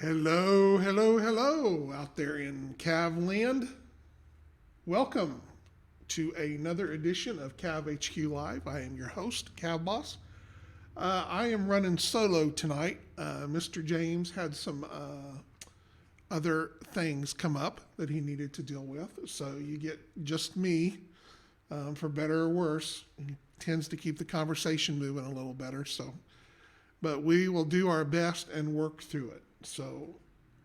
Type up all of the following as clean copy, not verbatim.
Hello, hello, hello out there in CAV land. Welcome to another edition of CAV HQ Live. I am your host, CAVBoss. I am running solo tonight. Mr. James had some other things come up that he needed to deal with, so you get just me, for better or worse. He tends to keep the conversation moving a little better, but we will do our best and work through it. So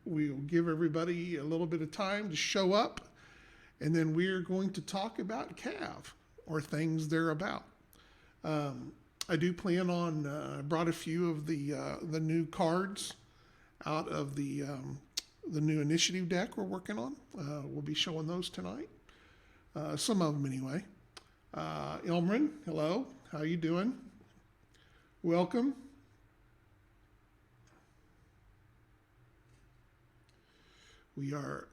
we'll give everybody a little bit of time to show up, and then we're going to talk about CAV or things they're about. I do plan on brought a few of the new cards out of the new initiative deck we're working on. We'll be showing those tonight. Some of them anyway. Ilmrin, hello. How you doing? Welcome. We are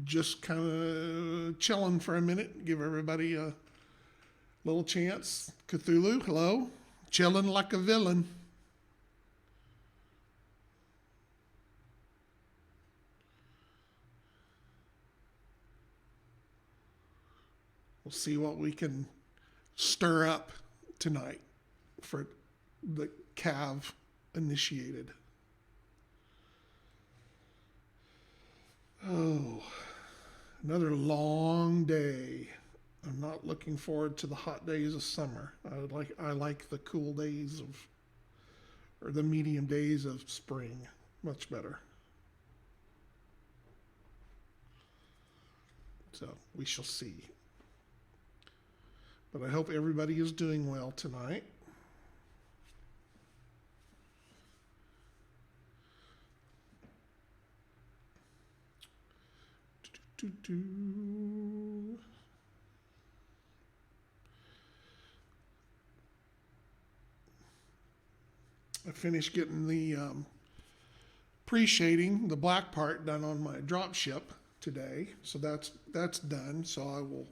just kind of chilling for a minute, give everybody a little chance. Cthulhu, hello. Chilling like a villain. We'll see what we can stir up tonight for the CAV initiated. Oh, another long day. I'm not looking forward to the hot days of summer. I like the cool days or the medium days of spring much better. So we shall see. But I hope everybody is doing well tonight. I finished getting the pre-shading, the black part, done on my drop ship today. So that's done. So I will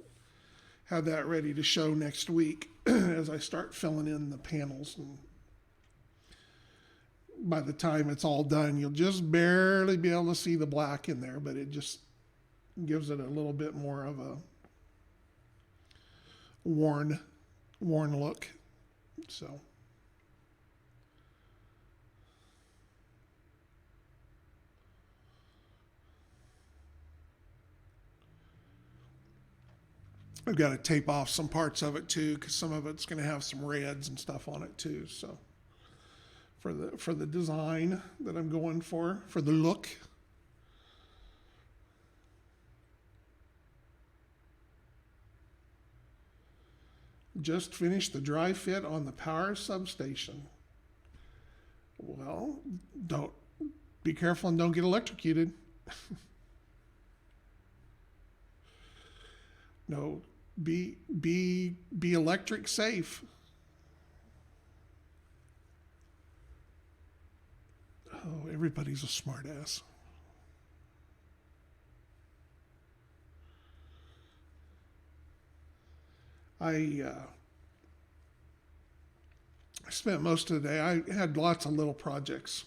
have that ready to show next week as I start filling in the panels. And by the time it's all done, you'll just barely be able to see the black in there, but it just gives it a little bit more of a worn look. So I've got to tape off some parts of it too, because some of it's going to have some reds and stuff on it too. So for the design that I'm going for the look. Just finished the dry fit on the power substation. Well, don't be careful and don't get electrocuted. No, be electric safe. Oh, everybody's a smart ass. I spent most of the day. I had lots of little projects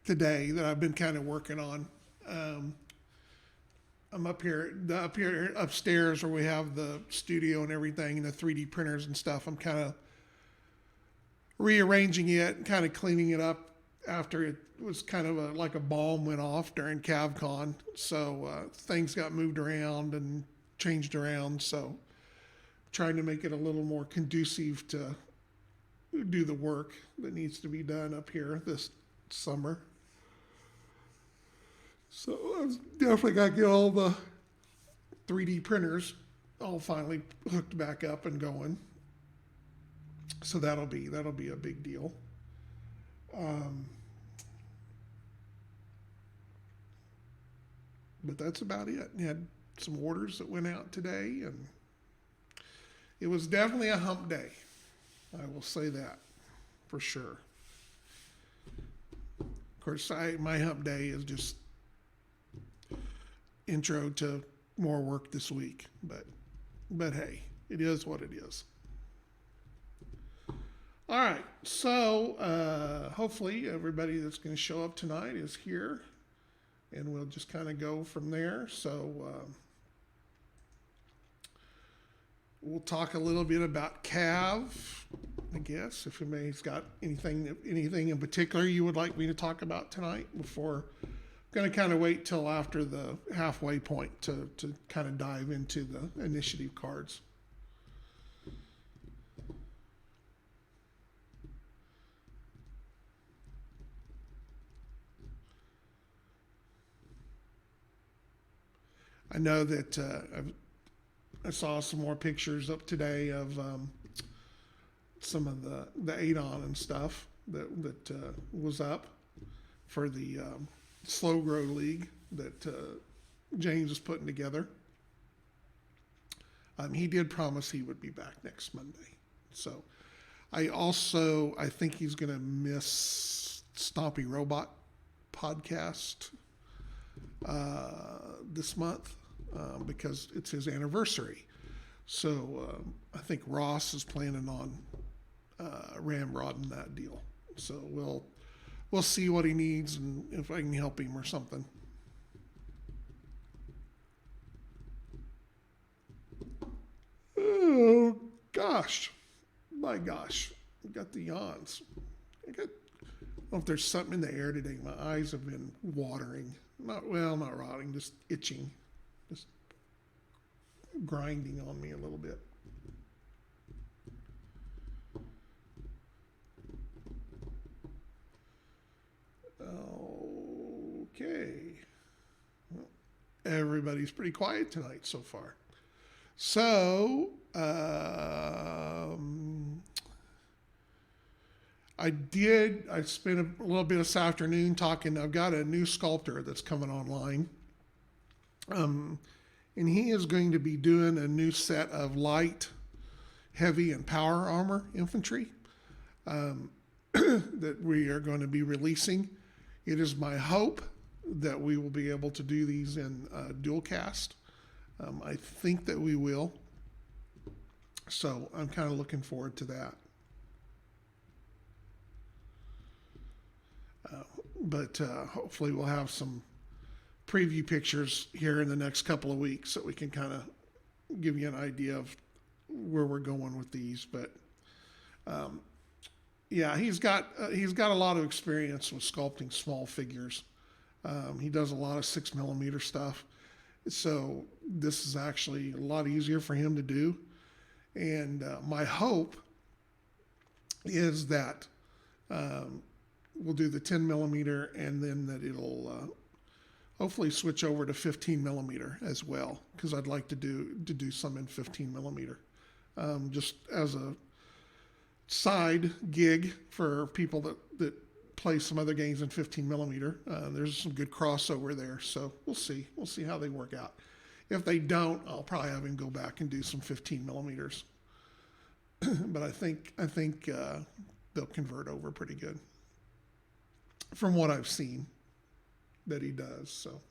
today that I've been kind of working on. I'm up here upstairs where we have the studio and everything, and the 3D printers and stuff. I'm kind of rearranging it, and kind of cleaning it up after it was kind of like a bomb went off during CavCon. So things got moved around and changed around. So trying to make it a little more conducive to do the work that needs to be done up here this summer. So I've definitely got to get all the 3D printers all finally hooked back up and going. So that'll be a big deal. But that's about it. I had some orders that went out today, and it was definitely a hump day. I will say that for sure. Of course, my hump day is just intro to more work this week, but hey, it is what it is. All right, so hopefully everybody that's going to show up tonight is here, and we'll just kind of go from there. So we'll talk a little bit about CAV, I guess, if anybody's got anything in particular you would like me to talk about tonight before. Going to kind of wait till after the halfway point to kind of dive into the initiative cards. I know that I saw some more pictures up today of some of the ADON and stuff that was up for the Slow Grow League that James is putting together. He did promise he would be back next Monday. So I think he's going to miss Stompy Robot podcast this month because it's his anniversary. So I think Ross is planning on ramrodding that deal. So we'll see what he needs and if I can help him or something. Oh gosh, my gosh, I got the yawns. I don't know if there's something in the air today. My eyes have been watering. Not rotting, just itching, just grinding on me a little bit. Okay. Well, everybody's pretty quiet tonight so far. So, I spent a little bit this afternoon talking. I've got a new sculptor that's coming online. And he is going to be doing a new set of light, heavy, and power armor infantry that we are going to be releasing. It is my hope that we will be able to do these in dual cast. I think that we will. So I'm kind of looking forward to that. But hopefully we'll have some preview pictures here in the next couple of weeks so we can kind of give you an idea of where we're going with these. But yeah, he's got a lot of experience with sculpting small figures. He does a lot of 6mm stuff. So this is actually a lot easier for him to do. And my hope is that we'll do the 10mm and then that it'll hopefully switch over to 15mm as well, because I'd like to do some in 15mm, just as a side gig for people that play some other games in 15mm. There's some good crossover there, so we'll see how they work out. If they don't, I'll probably have him go back and do some 15mm. But I think they'll convert over pretty good from what I've seen that he does. So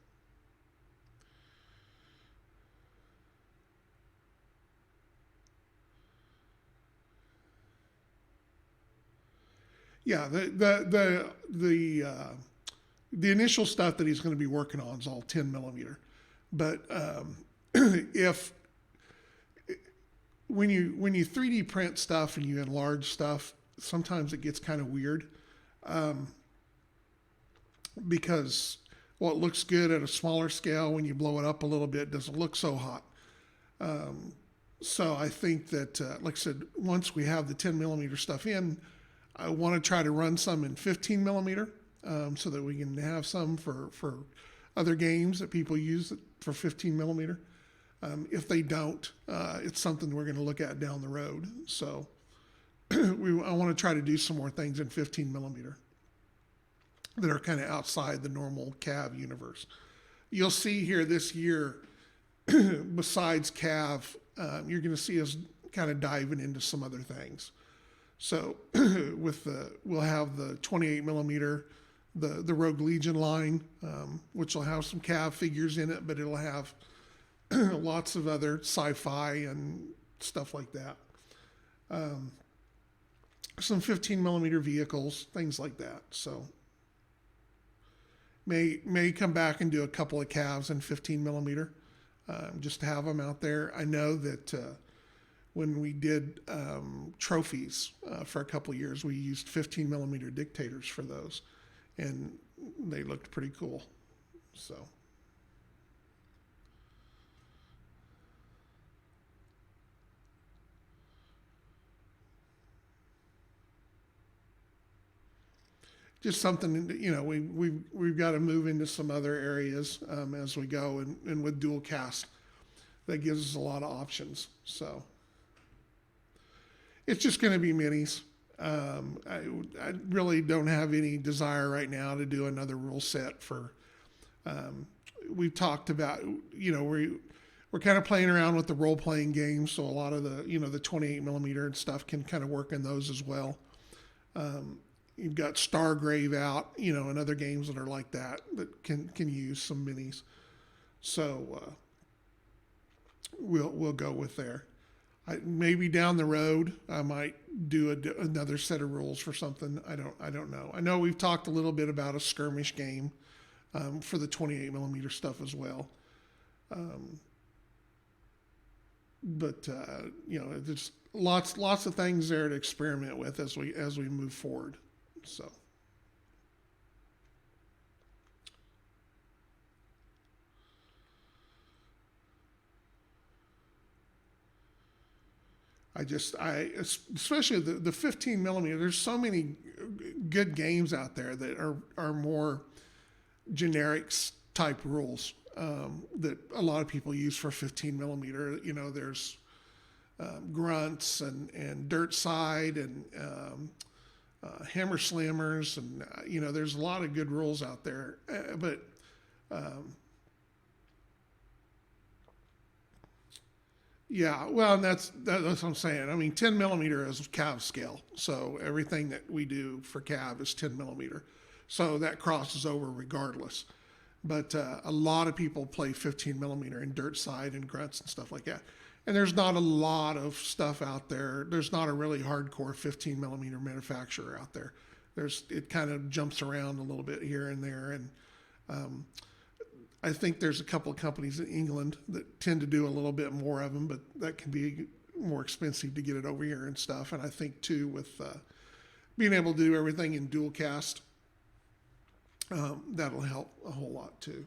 yeah, the initial stuff that he's going to be working on is all 10mm, but if when you 3D print stuff and you enlarge stuff, sometimes it gets kind of weird, because it looks good at a smaller scale, when you blow it up a little bit, it doesn't look so hot. So I think that, like I said, once we have the 10mm stuff in, I want to try to run some in 15mm, so that we can have some for other games that people use for 15mm. If they don't, it's something we're going to look at down the road. So I want to try to do some more things in 15mm that are kind of outside the normal CAV universe. You'll see here this year, besides CAV, you're going to see us kind of diving into some other things. So we'll have the 28mm, the Rogue Legion line, which will have some CAV figures in it, but it'll have lots of other sci-fi and stuff like that. some 15 millimeter vehicles, things like that. So may come back and do a couple of calves in 15 millimeter, just to have them out there. I know that when we did trophies for a couple of years, we used 15 millimeter dictators for those, and they looked pretty cool. So. Just something, we've got to move into some other areas as we go, and with dual cast, that gives us a lot of options. So it's just going to be minis. I really don't have any desire right now to do another rule set for. We've talked about, we're kind of playing around with the role playing games, so a lot of the 28 millimeter and stuff can kind of work in those as well. You've got Stargrave out, and other games that are like that can use some minis. So we'll go with there. Maybe down the road I might do another set of rules for something. I don't know. I know we've talked a little bit about a skirmish game for the 28 millimeter stuff as well. But there's lots of things there to experiment with as we move forward. So. Especially the 15 millimeter, there's so many good games out there that are more generic type rules that a lot of people use for 15 millimeter. There's grunts and dirt side and hammer slammers, and there's a lot of good rules out there, but yeah, well, and that's what I'm saying. I mean, 10 millimeter is CAV scale, so everything that we do for CAV is 10 millimeter, so that crosses over regardless. But a lot of people play 15 millimeter in dirt side and grunts and stuff like that. And there's not a lot of stuff out there. There's not a really hardcore 15 millimeter manufacturer out there. It kind of jumps around a little bit here and there. And I think there's a couple of companies in England that tend to do a little bit more of them, but that can be more expensive to get it over here and stuff. And I think too, with being able to do everything in dual cast, that'll help a whole lot too,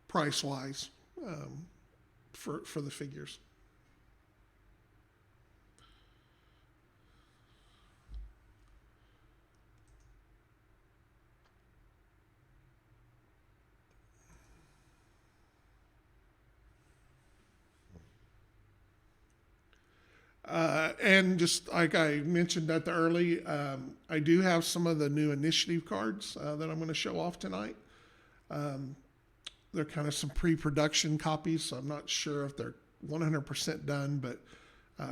price wise, for the figures. And just like I mentioned at the early, I do have some of the new initiative cards that I'm going to show off tonight. They're kind of some pre-production copies, so I'm not sure if they're 100% done, but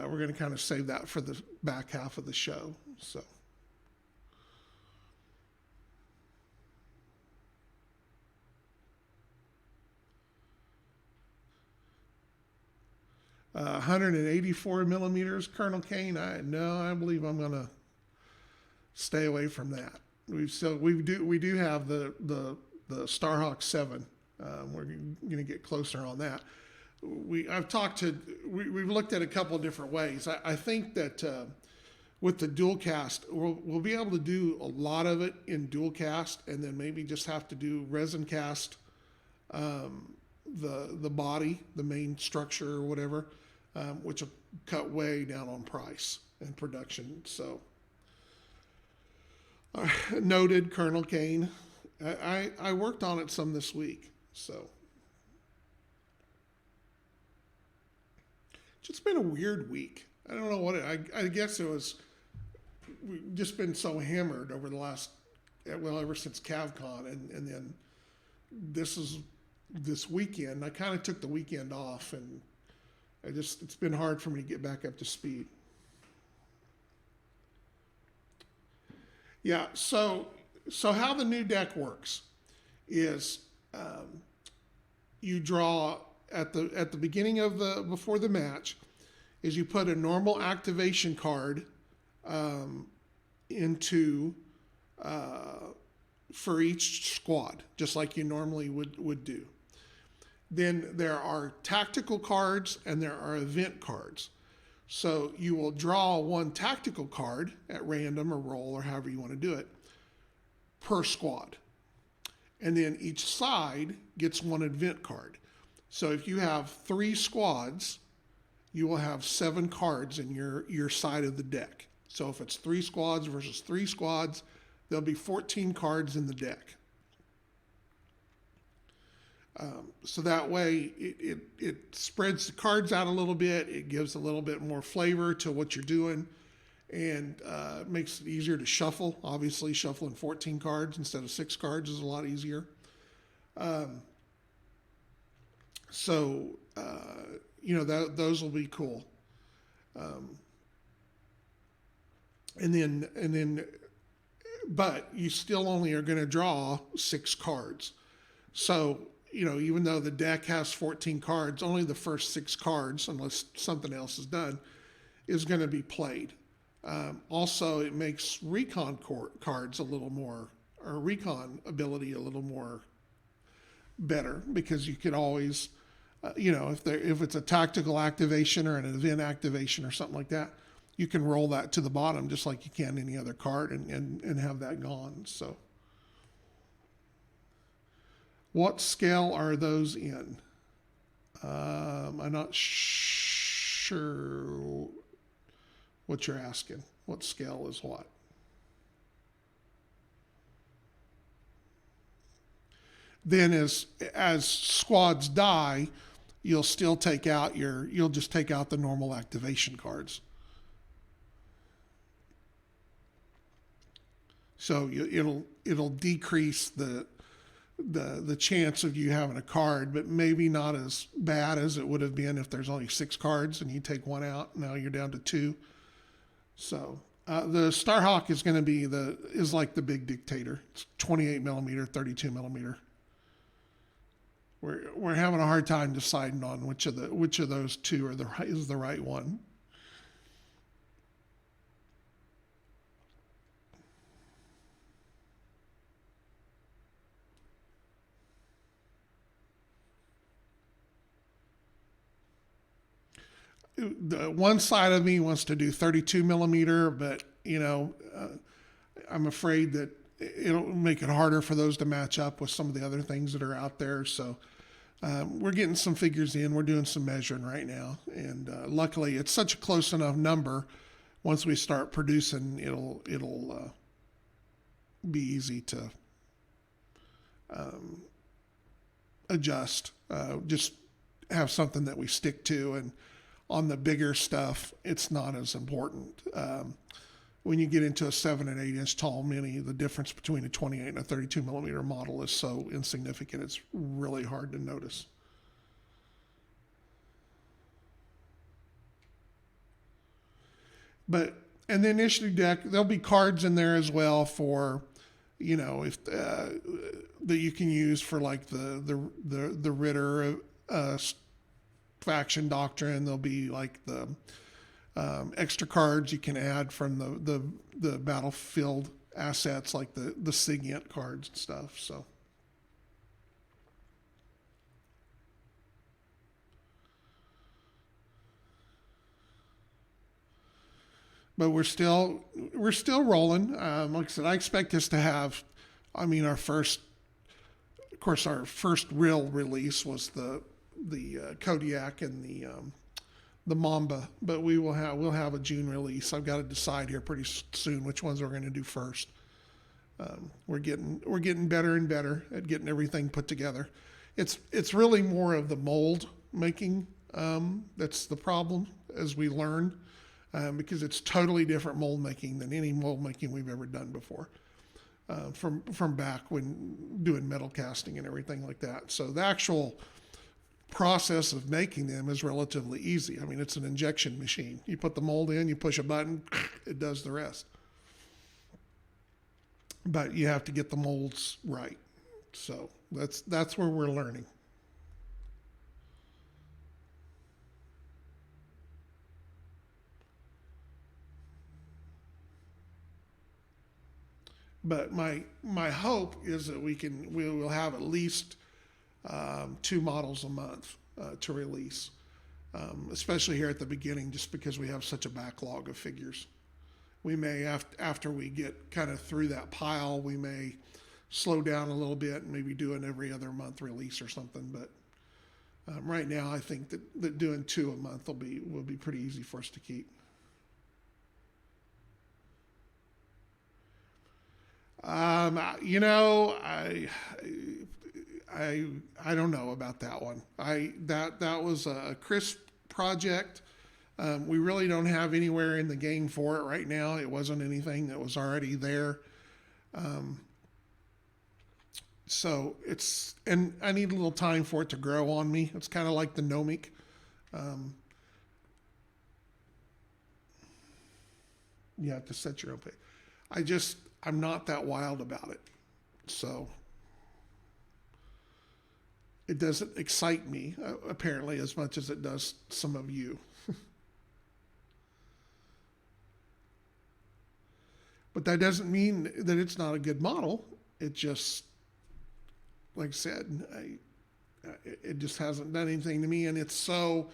we're going to kind of save that for the back half of the show. So. 184 millimeters, Colonel Kane. I believe I'm going to stay away from that. We do have the Starhawk 7. We're going to get closer on that. We've looked at a couple of different ways. I think that with the dual cast, we'll be able to do a lot of it in dual cast, and then maybe just have to do resin cast the body, the main structure or whatever, which will cut way down on price and production. So, noted, Colonel Kane. I worked on it some this week, so. It's just been a weird week. I don't know what I guess it was. We've just been so hammered over the last, ever since CavCon, and then this weekend. I kind of took the weekend off, and it's been hard for me to get back up to speed. Yeah, so how the new deck works is you draw at the beginning of before the match, is you put a normal activation card into for each squad, just like you normally would do. Then there are tactical cards and there are event cards. So you will draw one tactical card at random or roll or however you want to do it per squad. And then each side gets one event card. So if you have 3 squads, you will have 7 cards in your side of the deck. So if it's 3 squads versus 3 squads, there'll be 14 cards in the deck. So that way it spreads the cards out a little bit. It gives a little bit more flavor to what you're doing, and makes it easier to shuffle. Obviously, shuffling 14 cards instead of 6 cards is a lot easier. Those will be cool. But you still only are going to draw 6 cards. So, even though the deck has 14 cards, only the first 6 cards, unless something else is done, is going to be played. Also, it makes recon cards a little more, or recon ability a little more better, because you could always, if it's a tactical activation or an event activation or something like that, you can roll that to the bottom just like you can any other card and have that gone. So what scale are those in? I'm not sure what you're asking. What scale is what? Then as squads die, you'll just take out the normal activation cards. So it'll decrease the chance of you having a card, but maybe not as bad as it would have been if there's only 6 cards and you take one out. Now you're down to 2. So the Starhawk is going to be like the big dictator. It's 28 millimeter, 32 millimeter. We're having a hard time deciding on which of those 2 is the right one. The one side of me wants to do 32 millimeter, but I'm afraid that it'll make it harder for those to match up with some of the other things that are out there. So we're getting some figures in. We're doing some measuring right now, and luckily it's such a close enough number. Once we start producing, it'll be easy to adjust. Just have something that we stick to, and on the bigger stuff, it's not as important. When you get into a 7 and 8 inch tall mini, the difference between a 28 and a 32 millimeter model is so insignificant, it's really hard to notice. And the initiative deck, there'll be cards in there as well for, if that you can use for like the Ritter faction doctrine. There'll be like the extra cards you can add from the battlefield assets, like the SIGINT cards and stuff. So but we're still rolling. Like I said, I expect us to have, our first real release was the Kodiak and the Mamba, but we'll have a June release. I've got to decide here pretty soon which ones we're going to do first. We're getting better and better at getting everything put together. It's really more of the mold making that's the problem as we learn, because it's totally different mold making than any mold making we've ever done before. From back when doing metal casting and everything like that. So the actual process of making them is relatively easy. It's an injection machine. You put the mold in, you push a button, it does the rest. But you have to get the molds right. So that's where we're learning. But my hope is that we will have at least 2 models a month to release, especially here at the beginning, just because we have such a backlog of figures. We may, after we get kind of through that pile, we may slow down a little bit and maybe do an every other month release or something. But right now, I think that doing 2 a month will be pretty easy for us to keep. You know, I don't know about that one. That was a crisp project. We really don't have anywhere in the game for it right now. It wasn't anything that was already there. So and I need a little time for it to grow on me. It's kind of like the Nomic. You have to set your own pace. I'm not that wild about it. So it doesn't excite me, apparently, as much as it does some of you. But that doesn't mean that it's not a good model. It just, like I said, it just hasn't done anything to me. And it's so,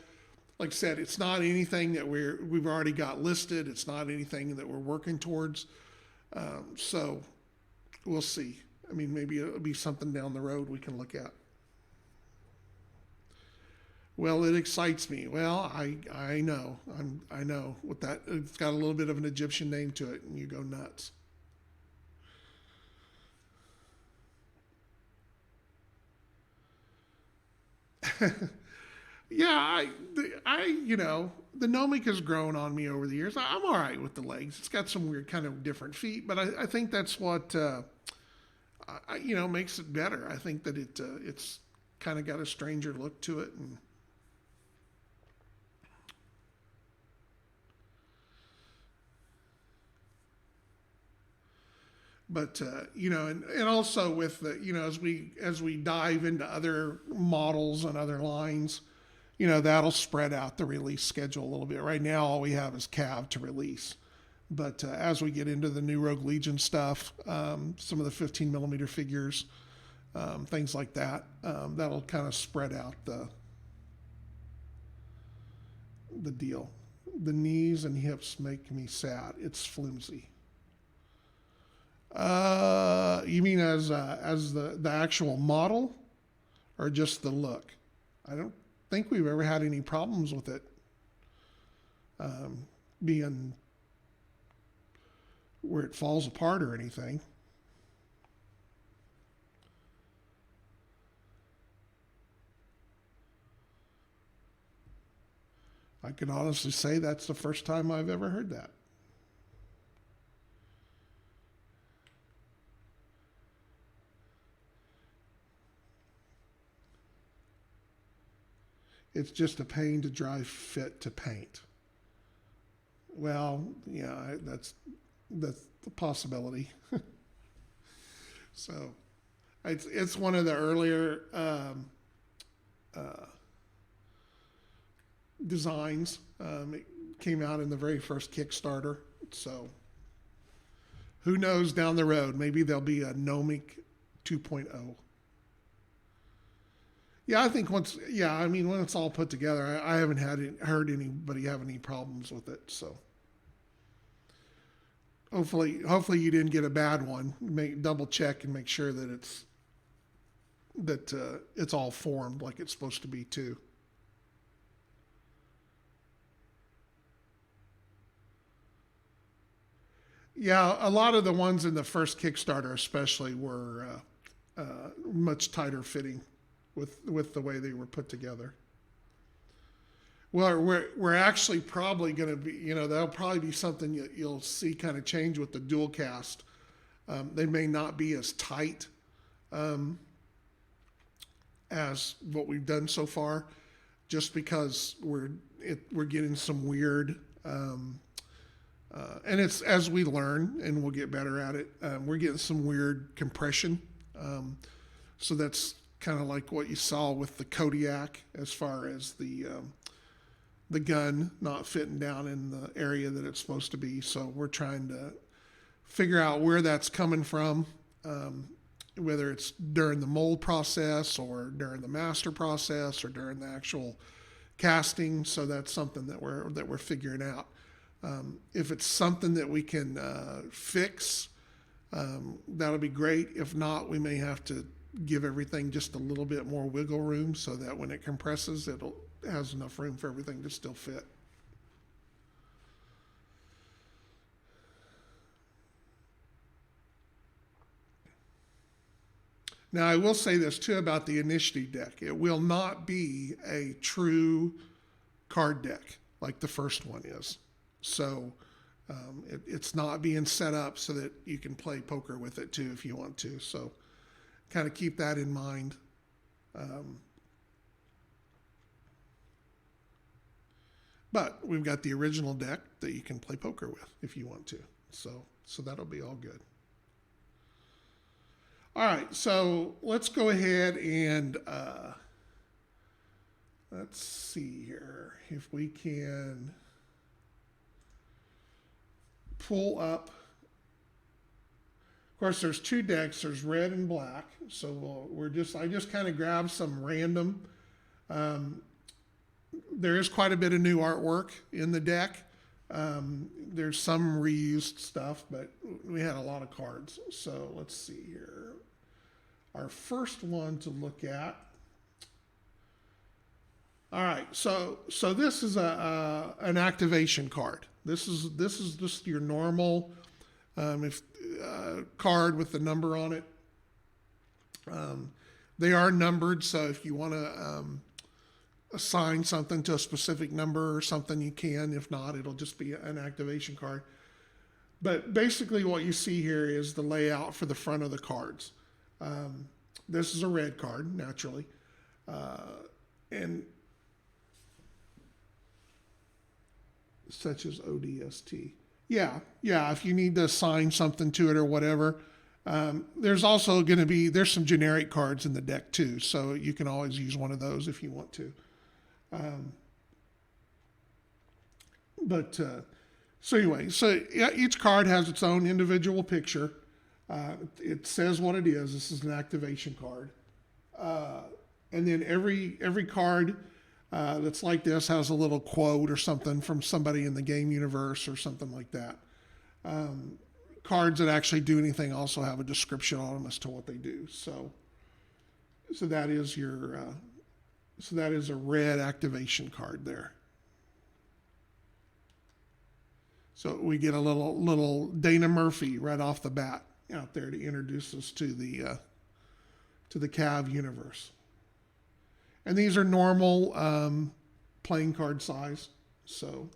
like I said, it's not anything that we've already got listed. It's not anything that we're working towards. So we'll see. I mean, maybe it'll be something down the road we can look at. Well, it excites me. Well, I know. I know with that. It's got a little bit of an Egyptian name to it, and you go nuts. Yeah, the Nomic has grown on me over the years. I'm all right with the legs. It's got some weird kind of different feet, but I think that's what makes it better. I think that it's kind of got a stranger look to it, and but and also with the as we dive into other models and other lines, that'll spread out the release schedule a little bit. Right now, all we have is CAV to release. But as we get into the new Rogue Legion stuff, some of the 15 millimeter figures, things like that, that'll kind of spread out the deal. The knees and hips make me sad. It's flimsy. You mean as the actual model, or just the look? I don't think we've ever had any problems with it being where it falls apart or anything. I can honestly say that's the first time I've ever heard that. It's just a pain to dry fit to paint. Well, yeah, that's a possibility. So it's one of the earlier designs. It came out in the very first Kickstarter. So who knows down the road? Maybe there'll be a Nomic 2.0. Yeah, I think when it's all put together, I haven't heard anybody have any problems with it. So hopefully you didn't get a bad one. Double check and make sure that it's all formed like it's supposed to be too. Yeah, a lot of the ones in the first Kickstarter, especially, were much tighter fitting with the way they were put together. Well, we're actually probably going to be, that'll probably be something you'll see kind of change with the dual cast. They may not be as tight as what we've done so far, just because we're getting some weird, and it's as we learn and we'll get better at it. We're getting some weird compression, so that's kind of like what you saw with the Kodiak, as far as the gun not fitting down in the area that it's supposed to be. So we're trying to figure out where that's coming from, whether it's during the mold process or during the master process or during the actual casting. So that's something that we're figuring out. If it's something that we can fix, that'll be great. If not, we may have to give everything just a little bit more wiggle room so that when it compresses, it has enough room for everything to still fit. Now, I will say this too about the initiative deck. It will not be a true card deck like the first one is. So it's not being set up so that you can play poker with it too if you want to. So kind of keep that in mind. But we've got the original deck that you can play poker with if you want to. So that'll be all good. All right, so let's go ahead and let's see here if we can pull up. Of course, there's two decks. There's red and black. So I just kind of grabbed some random. There is quite a bit of new artwork in the deck. There's some reused stuff, but we had a lot of cards. So let's see here. Our first one to look at. All right, so this is an activation card. This is just your normal card with the number on it. They are numbered, so if you want to assign something to a specific number or something, you can. If not, it'll just be an activation card. But basically what you see here is the layout for the front of the cards. This is a red card, naturally. And such as ODST. Yeah, if you need to assign something to it or whatever. There's also going to be, there's some generic cards in the deck too, so you can always use one of those if you want to. So anyway, each card has its own individual picture. It says what it is. This is an activation card. And then every card that's like this has a little quote or something from somebody in the game universe or something like that. Cards that actually do anything also have a description on them as to what they do. So that is that is a red activation card there. So we get a little Dana Murphy right off the bat out there to introduce us to the CAV universe. And these are normal playing card size. So,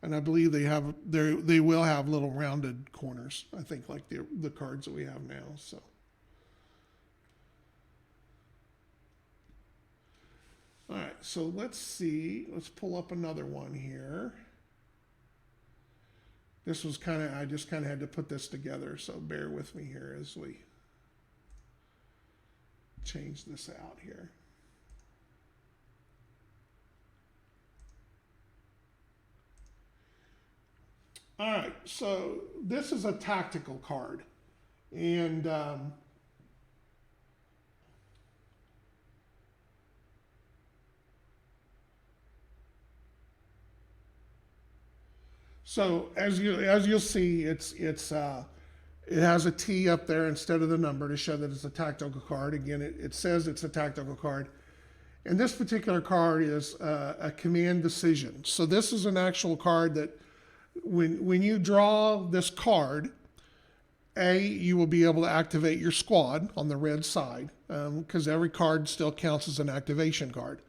and I believe they will have little rounded corners. I think like the cards that we have now. So. All right, so let's see. Let's pull up another one here. This was I just kind of had to put this together, so bear with me here as we change this out here. All right, so this is a tactical card, and so as you'll see, it has a T up there instead of the number to show that it's a tactical card. Again, it says it's a tactical card. And this particular card is a command decision. So this is an actual card that when you draw this card, you will be able to activate your squad on the red side because every card still counts as an activation card.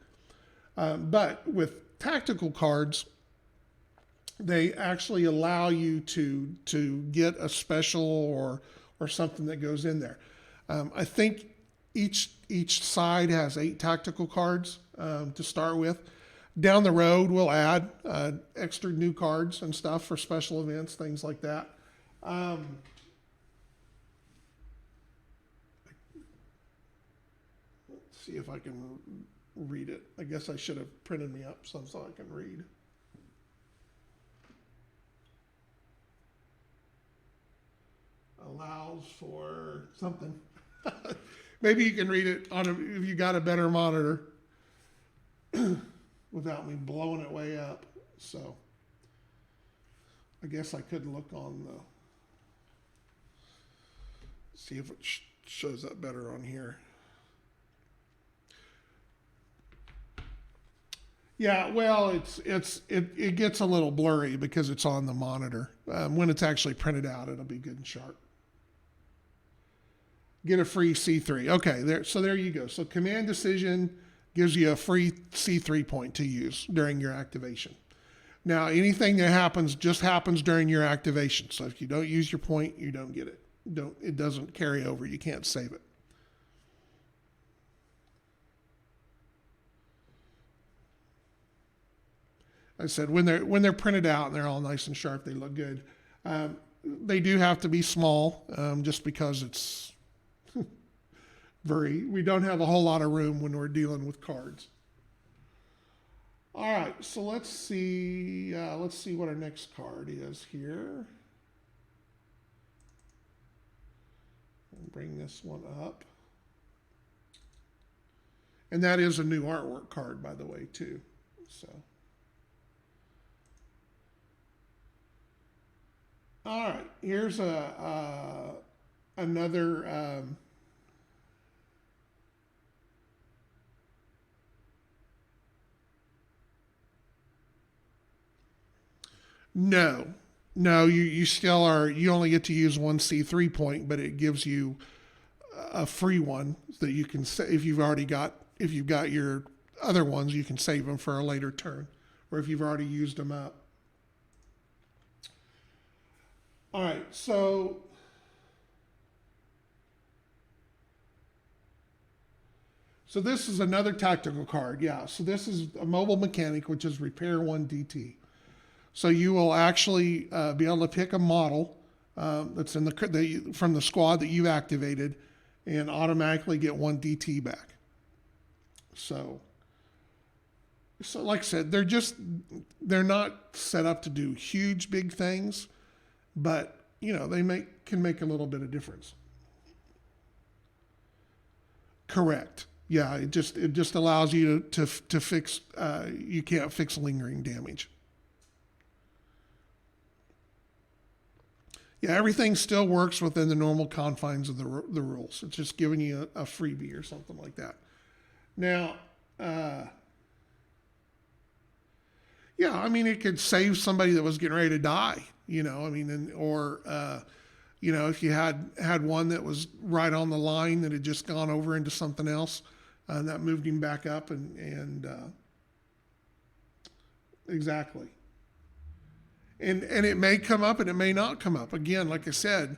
But with tactical cards, they actually allow you to get a special or something that goes in there. I think each side has 8 tactical cards to start with. Down the road, we'll add extra new cards and stuff for special events, things like that. Let's see if I can read it. I guess I should have printed me up so I can read. allows for something. Maybe you can read it on if you got a better monitor without me blowing it way up. So I guess I could look on the, see if it shows up better on here. Yeah, well, it gets a little blurry because it's on the monitor. When it's actually printed out, it'll be good and sharp. Get a free C3. Okay, there you go. So command decision gives you a free C3 point to use during your activation. Now, anything that happens just happens during your activation. So if you don't use your point, you don't get it. It doesn't carry over. You can't save it. I said when they're printed out and they're all nice and sharp, they look good. They do have to be small, just because it's we don't have a whole lot of room when we're dealing with cards. All right, so let's see what our next card is here. And bring this one up. And that is a new artwork card, by the way, too. So. All right, here's another no, you still are, you only get to use one C3 point, but it gives you a free one that you can say if you've got your other ones, you can save them for a later turn, or if you've already used them up. All right, so this is another tactical card. Yeah, so this is a mobile mechanic, which is repair 1 DT. So you will actually be able to pick a model that's in from the squad that you've activated and automatically get 1 DT back. So like I said, they're not set up to do huge, big things, but they can make a little bit of difference. Correct. Yeah, it just allows you to fix. You can't fix lingering damage. Yeah, everything still works within the normal confines of the rules. It's just giving you a freebie or something like that. Now, yeah, I mean, it could save somebody that was getting ready to die. Or if you had one that was right on the line that had just gone over into something else, and that moved him back up and exactly. And it may come up and it may not come up. Again, like I said,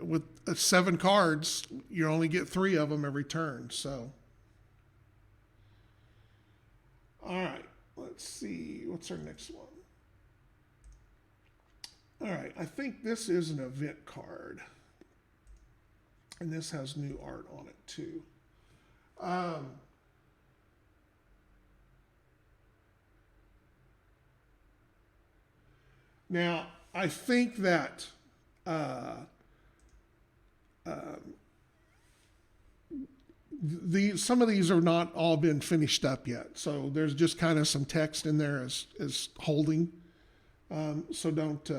with 7 cards, you only get 3 of them every turn. So, all right, let's see. What's our next one? All right, I think this is an event card. And this has new art on it, too. Now, I think that some of these are not all been finished up yet. So there's just kind of some text in there as holding. So don't...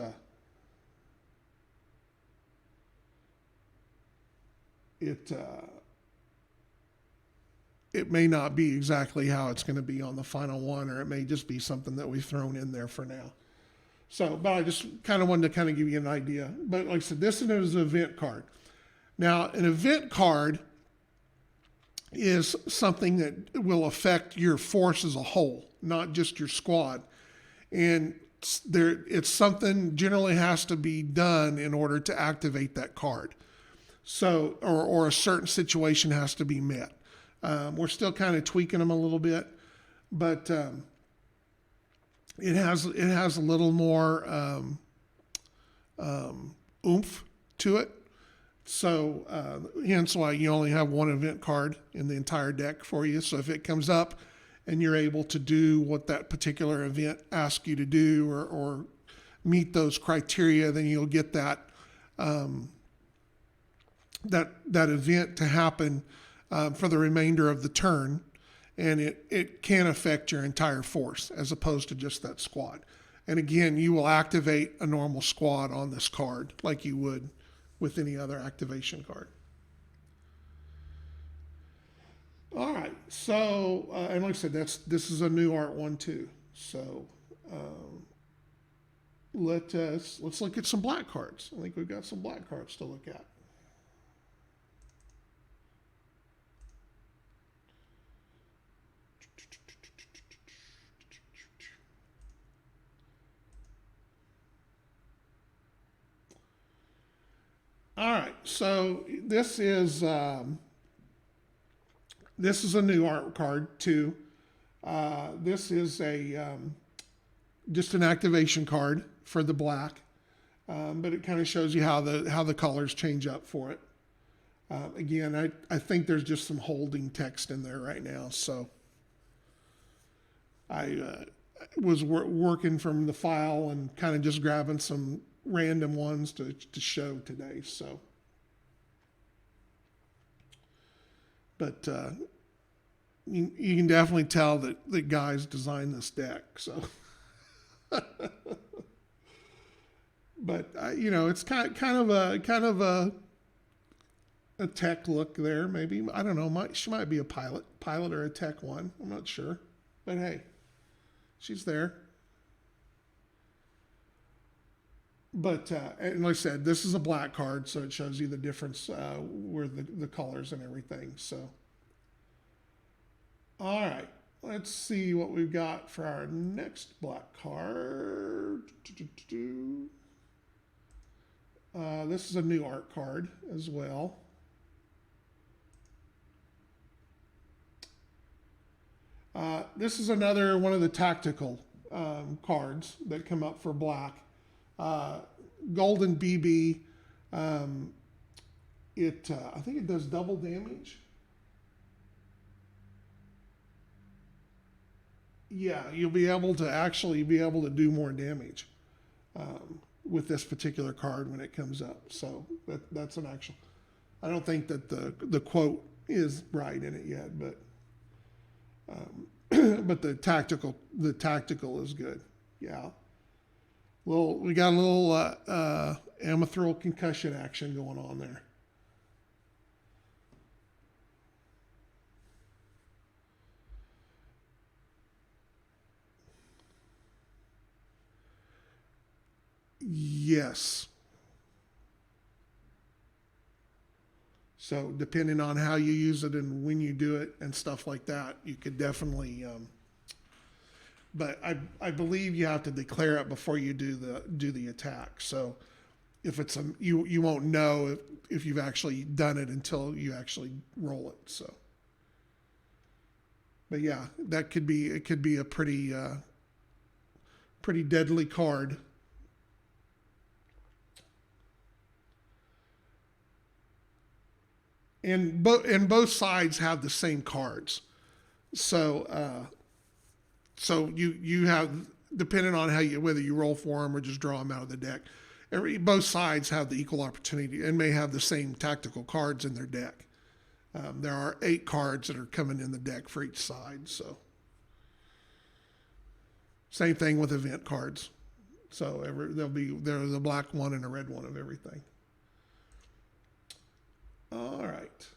It may not be exactly how it's going to be on the final one, or it may just be something that we've thrown in there for now. So, but I just kind of wanted to kind of give you an idea. But like I said, this is an event card. Now, an event card is something that will affect your force as a whole, not just your squad. And it's something generally has to be done in order to activate that card. So, or a certain situation has to be met. We're still kind of tweaking them a little bit, but it has a little more oomph to it. So hence why you only have one event card in the entire deck for you. So if it comes up and you're able to do what that particular event asks you to do or meet those criteria, then you'll get that that event to happen for the remainder of the turn, and it can affect your entire force as opposed to just that squad. And again, you will activate a normal squad on this card like you would with any other activation card. All right, so and like I said, this is a new art one too. So let's look at some black cards. I think we've got some black cards to look at. All right, so this is a new art card too. This is just an activation card for the black, but it kind of shows you how the colors change up for it. Again, I think there's just some holding text in there right now, so I was working from the file and kind of just grabbing some random ones to show today. So, but you can definitely tell that the guys designed this deck. So, but it's kind of a tech look there. Maybe, I don't know. She might be a pilot or a tech one. I'm not sure, but hey, she's there. But, and like I said, this is a black card, so it shows you the difference where the colors and everything. So, all right, let's see what we've got for our next black card. This is a new art card as well. This is another one of the tactical cards that come up for black. Golden BB, I think it does double damage. Yeah, you'll be able to do more damage with this particular card when it comes up. So that's an actual. I don't think that the quote is right in it yet, but but the tactical is good. Yeah. We got a little amethyl concussion action going on there. Yes. So depending on how you use it and when you do it and stuff like that, you could definitely. But I believe you have to declare it before you do the attack. So if it's you won't know if you've actually done it until you actually roll it. So, but yeah, it could be a pretty deadly card. And both sides have the same cards. So you have, depending on whether you roll for them or just draw them out of the deck, both sides have the equal opportunity and may have the same tactical cards in their deck. There are 8 cards that are coming in the deck for each side. So same thing with event cards. So there's a black one and a red one of everything. All right.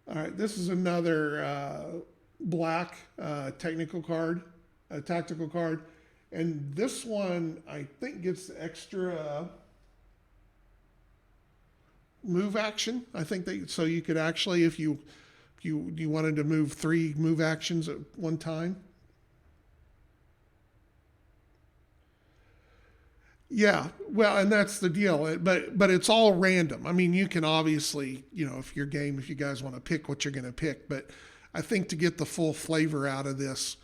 All right, this is another black tactical card, and this one I think gets extra move action. I think so you could actually, if you wanted to move 3 move actions at one time. Yeah, well, and that's the deal. But it's all random. I mean, you can obviously, if you guys want to pick what you're going to pick. But I think to get the full flavor out of this,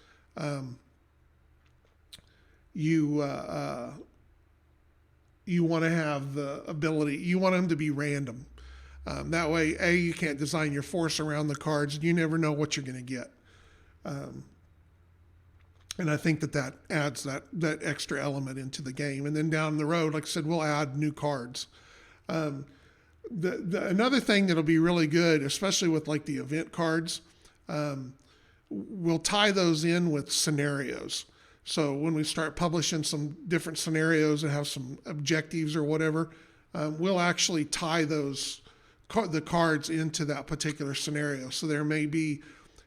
you want to have the ability. You want them to be random. That way, you can't design your force around the cards. You never know what you're going to get. And I think that adds that extra element into the game. And then down the road, like I said, we'll add new cards. Another thing that'll be really good, especially with like the event cards, we'll tie those in with scenarios. So when we start publishing some different scenarios and have some objectives or whatever, we'll actually tie the cards into that particular scenario. So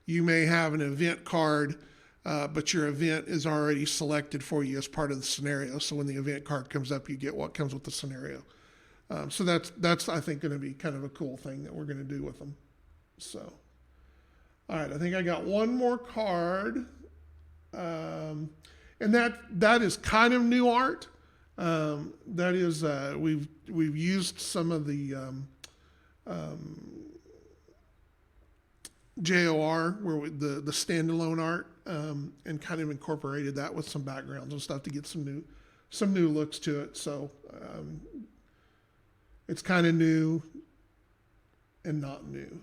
you may have an event card, but your event is already selected for you as part of the scenario. So when the event card comes up, you get what comes with the scenario. So that's I think going to be kind of a cool thing that we're going to do with them. So, all right, I think I got one more card, and that is kind of new art. That is we've used some of the JOR the standalone art and kind of incorporated that with some backgrounds and stuff to get some new looks to it. So. It's kind of new and not new.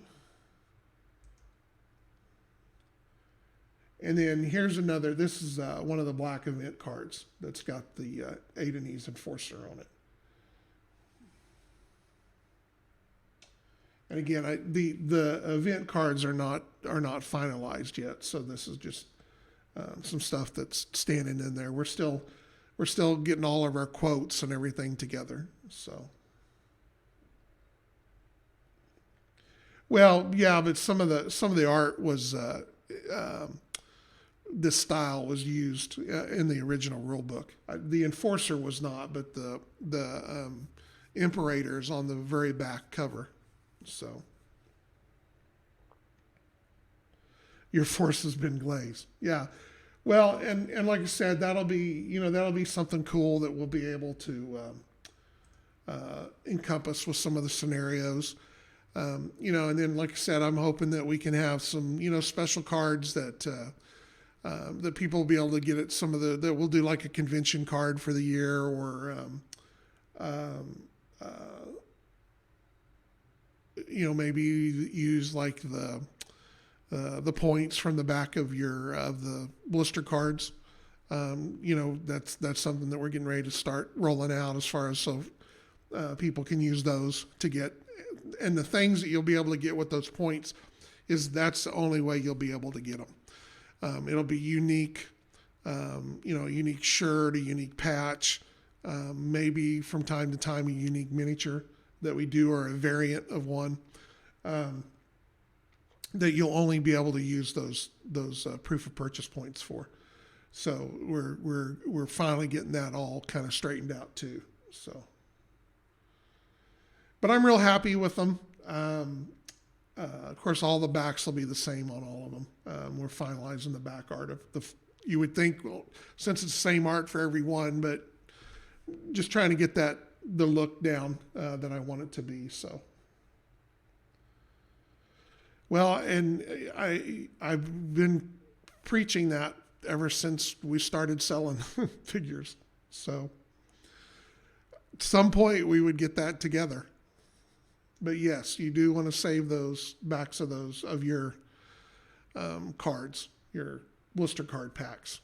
And then here's another. This is one of the black event cards that's got the Adenese Enforcer on it. And again, the event cards are not finalized yet. So this is just some stuff that's standing in there. We're still getting all of our quotes and everything together. So. Well, yeah, but some of the art was this style was used in the original rule book. The Enforcer was not, but the Imperator's on the very back cover. So your force has been glazed. Yeah. Well, and like I said, that'll be something cool that we'll be able to encompass with some of the scenarios. And then, like I said, I'm hoping that we can have some, special cards that people will be able to get at that we'll do like a convention card for the year, or, maybe use like the points from the back of the blister cards. That's something that we're getting ready to start rolling out as far as so people can use those to get. And the things that you'll be able to get with those points that's the only way you'll be able to get them. It'll be unique, a unique shirt, a unique patch, maybe from time to time a unique miniature that we do, or a variant of one, that you'll only be able to use those proof of purchase points for. So we're finally getting that all kind of straightened out too. So. But I'm real happy with them. Of course, all the backs will be the same on all of them. We're finalizing the back art of you would think, well, since it's the same art for every one, but just trying to get the look down that I want it to be. So, well, and I've been preaching that ever since we started selling figures. So, at some point we would get that together. But yes, you do want to save those backs of your cards, your blister card packs.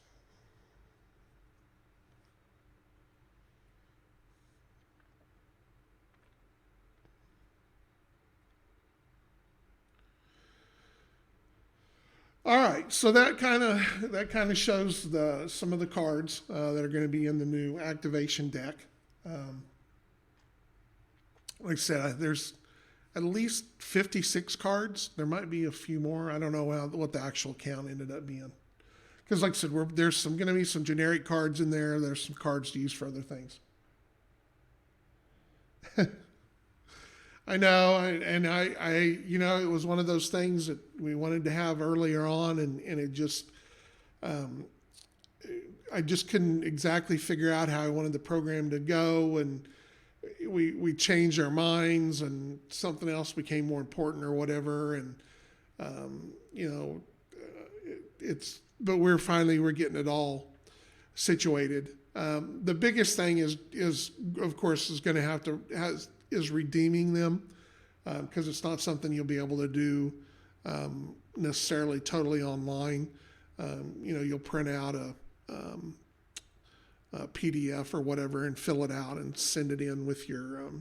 All right, so that kind of shows some of the cards that are going to be in the new activation deck. Like I said, there's at least 56 cards. There might be a few more. I don't know what the actual count ended up being. Because like I said, there's going to be some generic cards in there. There's some cards to use for other things. I know, and I it was one of those things that we wanted to have earlier on, and it just, I just couldn't exactly figure out how I wanted the program to go, and we changed our minds, and something else became more important or whatever, and but we're getting it all situated. The biggest thing is of course going to is redeeming them, because it's not something you'll be able to do necessarily totally online. You'll print out a PDF or whatever and fill it out and send it in with your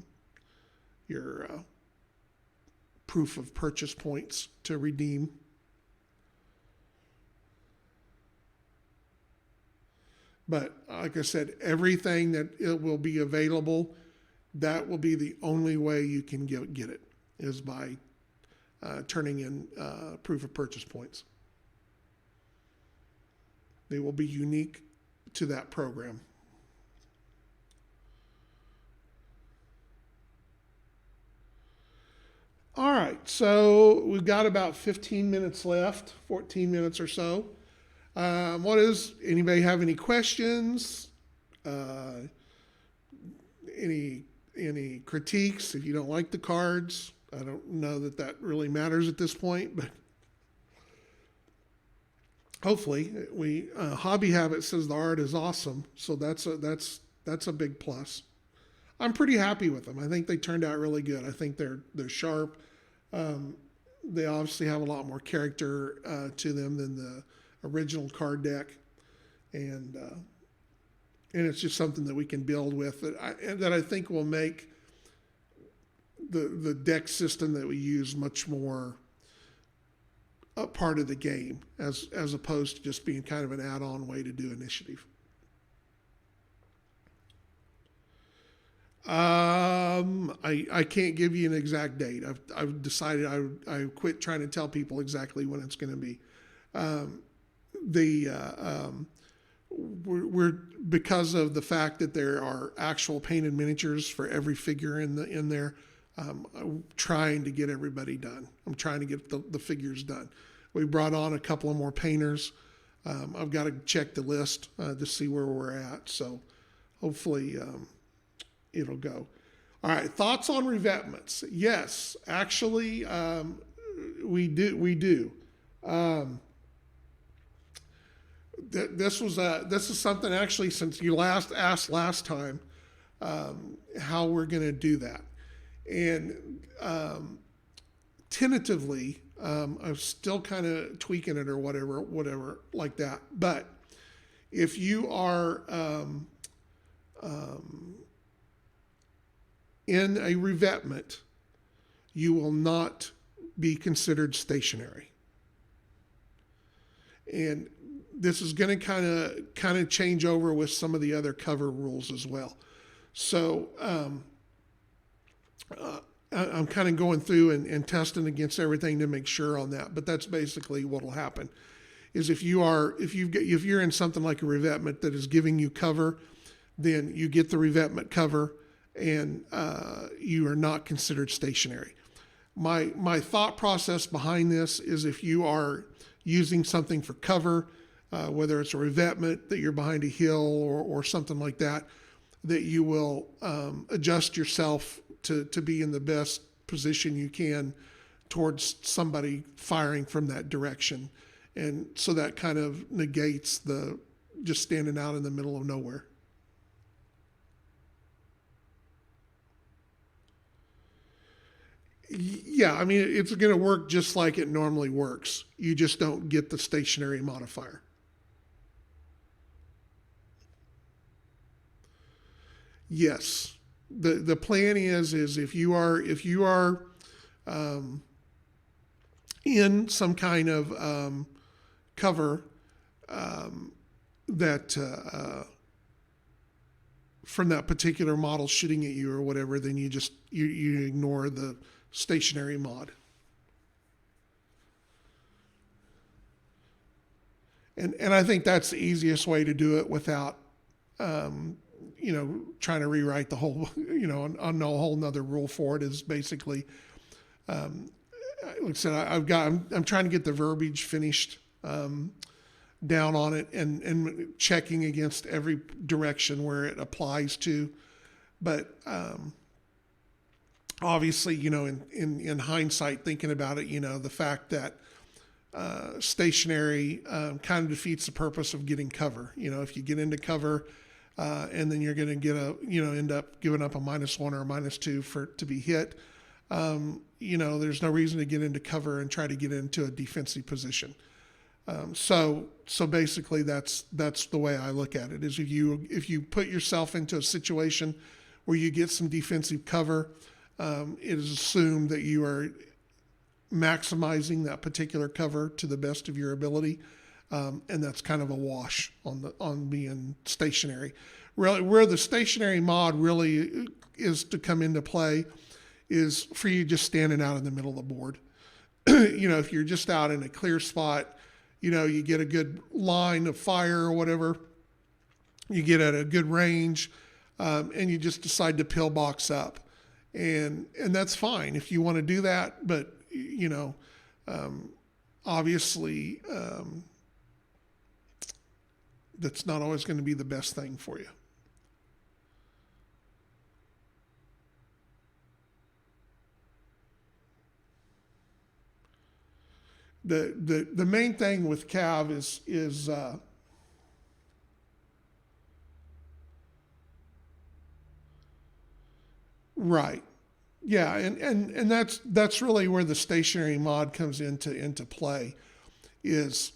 proof of purchase points to redeem. But like I said, everything that it will be available, that will be the only way you can get it, is by turning in proof of purchase points. They will be unique to that program. All right, so we've got about 15 minutes left, 14 minutes or so. Anybody have any questions? Any critiques? If you don't like the cards, I don't know that really matters at this point, but hopefully Hobby Habit says the art is awesome, so that's a big plus. I'm pretty happy with them. I think they turned out really good. I think they're sharp. They obviously have a lot more character to them than the original card deck, and it's just something that we can build with that I think will make the deck system that we use much more a part of the game, as opposed to just being kind of an add-on way to do initiative. I can't give you an exact date. I've decided I quit trying to tell people exactly when it's going to be. We're because of the fact that there are actual painted miniatures for every figure in there. I'm trying to get everybody done. I'm trying to get the figures done. We brought on a couple of more painters. I've got to check the list to see where we're at. So hopefully it'll go. All right, thoughts on revetments? Yes, actually, we do. This is something actually, since you asked last time how we're going to do that, and tentatively, I'm still kind of tweaking it or whatever like that. But if you are in a revetment, you will not be considered stationary. And this is going to kind of change over with some of the other cover rules as well. So I'm kind of going through and testing against everything to make sure on that. But that's basically what will happen. Is if you're in something like a revetment that is giving you cover, then you get the revetment cover, and you are not considered stationary. My thought process behind this is, if you are using something for cover, whether it's a revetment that you're behind a hill or something like that, that you will adjust yourself to be in the best position you can towards somebody firing from that direction. And so that kind of negates the just standing out in the middle of nowhere. Yeah, I mean, it's going to work just like it normally works. You just don't get the stationary modifier. Yes, the plan is if you are in some kind of cover that from that particular model shooting at you or whatever, then you ignore the stationary mod. And I think that's the easiest way to do it without trying to rewrite the whole, on a whole nother rule for it. Is basically, like I said, I'm trying to get the verbiage finished down on it and checking against every direction where it applies to. But obviously, in hindsight, thinking about it, the fact that stationary kind of defeats the purpose of getting cover. If you get into cover, and then you're going to get end up giving up a -1 or a -2 to be hit. There's no reason to get into cover and try to get into a defensive position. So basically, that's the way I look at it. Is if you put yourself into a situation where you get some defensive cover, it is assumed that you are maximizing that particular cover to the best of your ability, and that's kind of a wash on being stationary. Really, where the stationary mod really is to come into play is for you just standing out in the middle of the board. If you're just out in a clear spot, you get a good line of fire or whatever, you get at a good range, and you just decide to pillbox up, and that's fine if you want to do that. But obviously, that's not always going to be the best thing for you. The main thing with CAV is right. Yeah, and that's really where the stationary mod comes into play. Is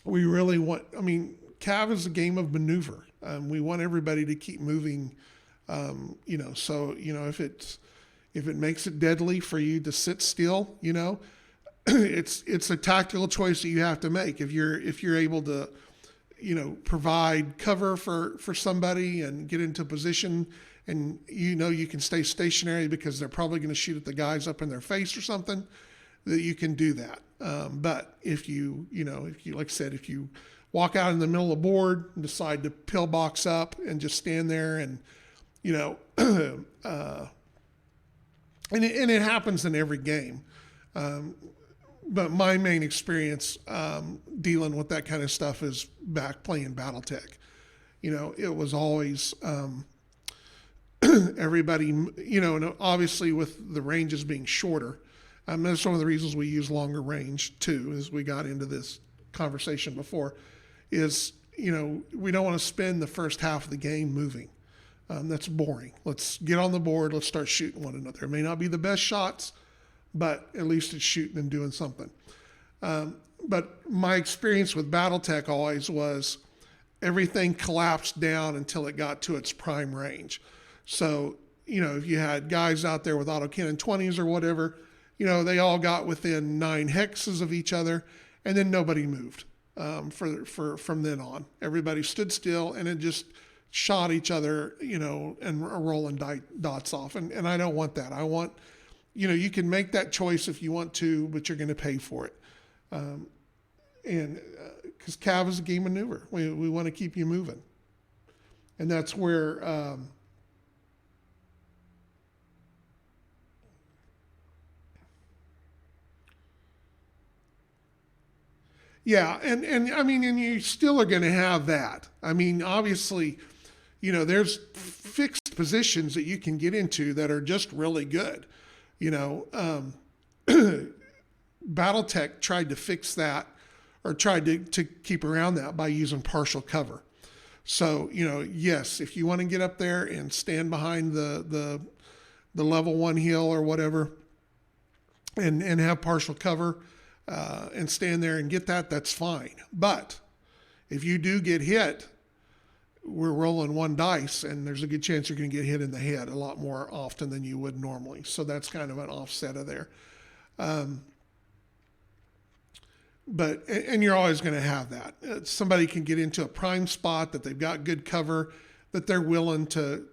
we really want? I mean, CAV is a game of maneuver. We want everybody to keep moving. So if it makes it deadly for you to sit still, it's a tactical choice that you have to make. If you're able to, provide cover for somebody and get into position, and you can stay stationary because they're probably going to shoot at the guys up in their face or something, that you can do that. But if you like I said, if you walk out in the middle of the board and decide to pillbox up and just stand there and and it happens in every game. But my main experience dealing with that kind of stuff is back playing BattleTech. It was always everybody, and obviously with the ranges being shorter, that's one of the reasons we use longer range too, as we got into this conversation before, is, we don't want to spend the first half of the game moving. That's boring. Let's get on the board. Let's start shooting one another. It may not be the best shots, but at least it's shooting and doing something. But my experience with BattleTech always was everything collapsed down until it got to its prime range. So, if you had guys out there with autocannon 20s or whatever, they all got within 9 hexes of each other, and then nobody moved from then on. Everybody stood still, and it just shot each other, and rolling dots off. And I don't want that. I want, you can make that choice if you want to, but you're going to pay for it. And because CAV is a game maneuver, we want to keep you moving. And that's where yeah, and I mean, and you still are going to have that. I mean, obviously, there's fixed positions that you can get into that are just really good. BattleTech tried to fix that, or tried to keep around that by using partial cover. So, yes, if you want to get up there and stand behind the level 1 hill or whatever, and have partial cover, and stand there and get that, that's fine. But if you do get hit, we're rolling 1 dice, and there's a good chance you're going to get hit in the head a lot more often than you would normally. So that's kind of an offset of there. But you're always going to have that. Somebody can get into a prime spot that they've got good cover, that they're willing to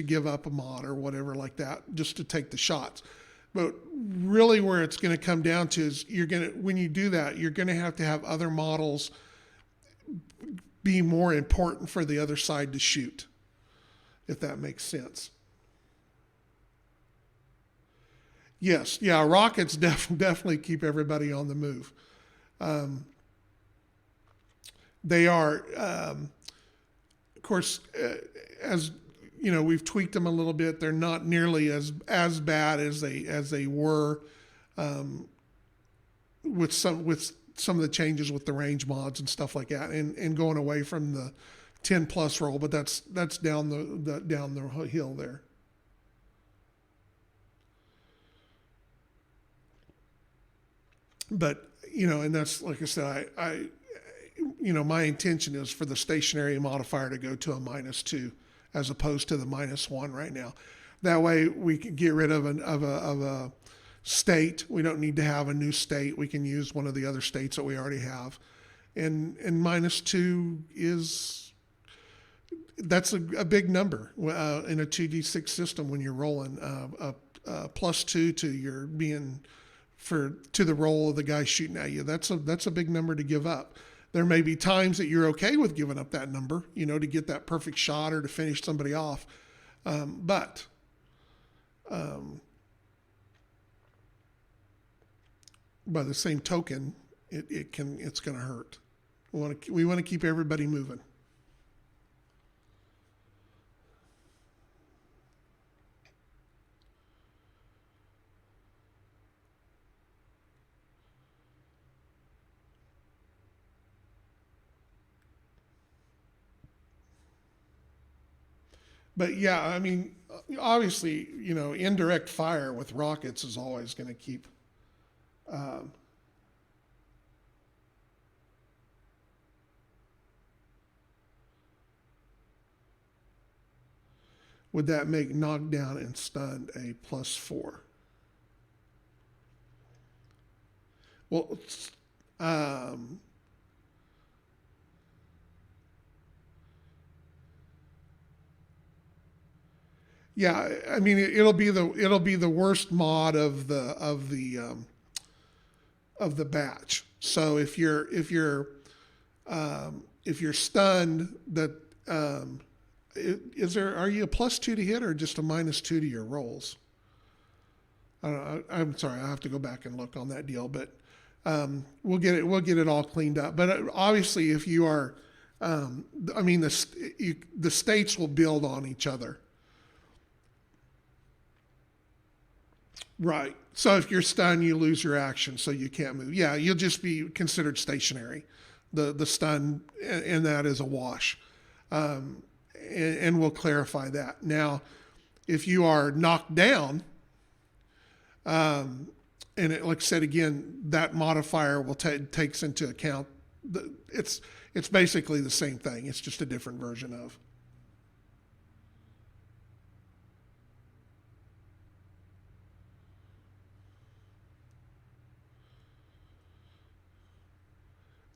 give up a mod or whatever like that, just to take the shots. But really where it's going to come down to is when you do that, you're going to have other models be more important for the other side to shoot, if that makes sense. Yes, yeah, rockets definitely keep everybody on the move. They are, of course, as we've tweaked them a little bit. They're not nearly as bad as they were with some of the changes with the range mods and stuff like that, and going away from the 10 plus roll. But that's down the hill there. But, and that's, like I said, my intention is for the stationary modifier to go to a -2 as opposed to the -1 right now. That way we can get rid of a state. We don't need to have a new state. We can use one of the other states that we already have. And -2 that's a big number in a 2d6 system when you're rolling +2 to your to the roll of the guy shooting at you. That's a big number to give up. There may be times that you're okay with giving up that number, to get that perfect shot or to finish somebody off. But by the same token, it's going to hurt. We want to keep everybody moving. But yeah, I mean, obviously, indirect fire with rockets is always going to keep. Would that make knockdown and stunned a +4? Well, yeah, I mean it'll be the worst mod of the batch. So if you're stunned, that are you a +2 to hit or just a -2 to your rolls? I don't know. I'm sorry, I have to go back and look on that deal, but we'll get it all cleaned up. But obviously, if you are, the states will build on each other. Right. So if you're stunned, you lose your action, so you can't move. Yeah, you'll just be considered stationary. The stun and that is a wash. And we'll clarify that. Now, if you are knocked down, like I said again, that modifier will takes into account. It's basically the same thing. It's just a different version of.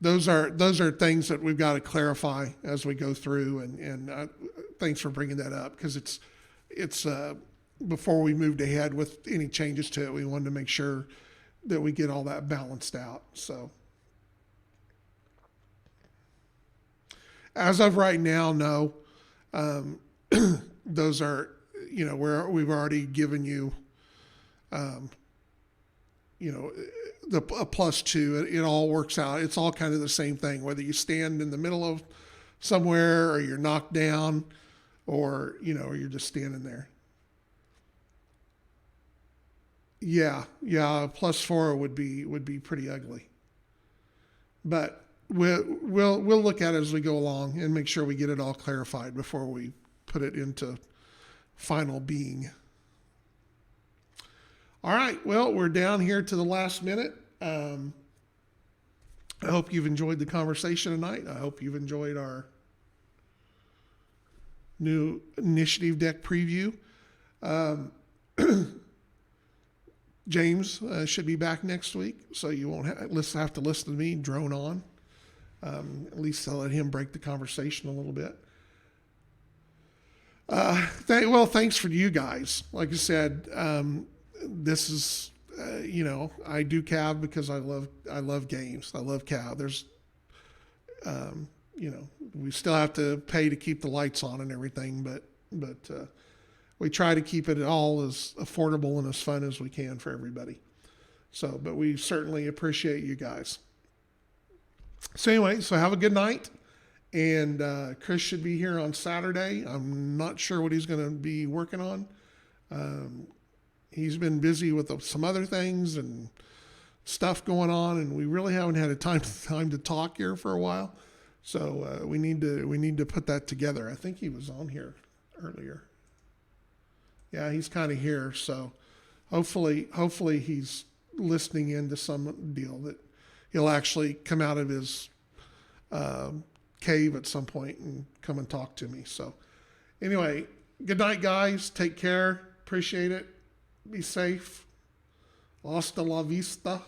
Those are things that we've got to clarify as we go through, and thanks for bringing that up, because it's before we moved ahead with any changes to it, we wanted to make sure that we get all that balanced out. So as of right now, no, those are we've already given you a +2, it all works out. It's all kind of the same thing, whether you stand in the middle of somewhere or you're knocked down or you're just standing there. Yeah, a +4 would be pretty ugly. But we'll look at it as we go along and make sure we get it all clarified before we put it into final being. All right, well, we're down here to the last minute. I hope you've enjoyed the conversation tonight. I hope you've enjoyed our new initiative deck preview. James should be back next week, so you won't have to listen to me drone on. At least I'll let him break the conversation a little bit. Thanks for you guys. Like I said, this is, I do CAV because I love games. I love CAV. There's, we still have to pay to keep the lights on and everything, but we try to keep it all as affordable and as fun as we can for everybody. So, but we certainly appreciate you guys. So anyway, have a good night. And Chris should be here on Saturday. I'm not sure what he's going to be working on. He's been busy with some other things and stuff going on, and we really haven't had a time to talk here for a while. So we need to put that together. I think he was on here earlier. Yeah, he's kind of here. So hopefully he's listening into some deal that he'll actually come out of his cave at some point and come and talk to me. So anyway, good night, guys. Take care. Appreciate it. Be safe. Hasta la vista.